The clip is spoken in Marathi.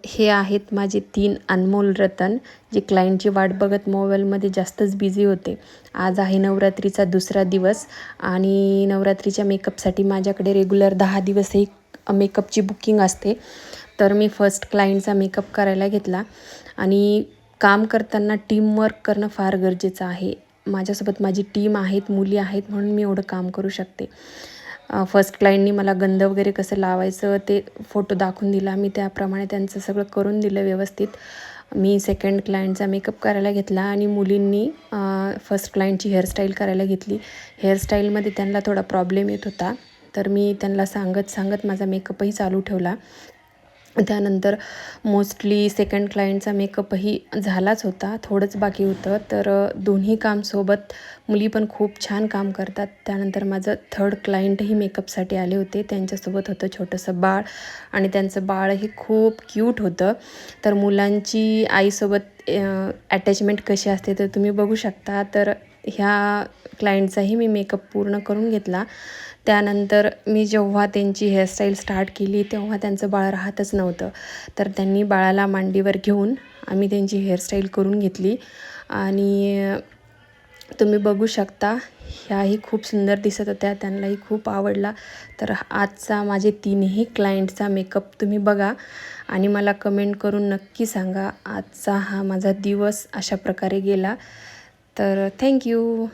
हे आहेत माझे 3 अनमोल रतन, जे क्लायंटची वाट बघत मोबाईलमध्ये जास्तच बिझी होते. आज आहे नवरात्रीचा दुसरा दिवस आणि नवरात्रीच्या मेकअपसाठी माझ्याकडे रेग्युलर 10 दिवस एक मेकअपची बुकिंग असते. तर मी फर्स्ट क्लायंटचा मेकअप करायला घेतला आणि काम करताना टीमवर्क करणं फार गरजेचं आहे. माझ्यासोबत माझी टीम आहेत, मुली आहेत, म्हणून मी एवढं काम करू शकते. फर्स्ट क्लायंटनी मला गंध वगैरे कसं लावायचं ते फोटो दाखवून दिला. मी त्याप्रमाणे त्यांचं सगळं करून दिलं व्यवस्थित. मी सेकंड क्लायंटचा मेकअप करायला घेतला आणि मुलींनी फर्स्ट क्लायंटची हेअरस्टाईल करायला घेतली. हेअरस्टाईलमध्ये त्यांना थोडा प्रॉब्लेम येत होता, तर मी त्यांना सांगत माझा मेकअपही चालू ठेवला. त्यानंतर मोस्टली सेकंड क्लायंटचा मेकअपही झालाच होता, थोडंच बाकी होतं. तर दोन्ही काम सोबत मुली पण खूप छान काम करतात. त्यानंतर माझं थर्ड क्लायंटही मेकअपसाठी आले होते. त्यांच्यासोबत होतं छोटंसं बाळ आणि त्यांचं बाळही खूप क्यूट होतं. तर मुलांची आईसोबत अटॅचमेंट कशी असते तर तुम्ही बघू शकता. तर ह्या क्लायंटचाही मी मेकअप पूर्ण करून घेतला. त्यानंतर मी जेव्हा त्यांची हेअरस्टाईल स्टार्ट केली तेव्हा त्यांचं बाळ राहतच नव्हतं. तर त्यांनी बाळाला मांडीवर घेऊन आम्ही त्यांची हेअरस्टाईल करून घेतली आणि तुम्ही बघू शकता ह्याही खूप सुंदर दिसत होत्या, त्यांनाही खूप आवडला. तर आजचा माझे 3ही क्लायंटचा मेकअप तुम्ही बघा आणि मला कमेंट करून नक्की सांगा आजचा हा माझा दिवस अशा प्रकारे गेला. तर थँक्यू.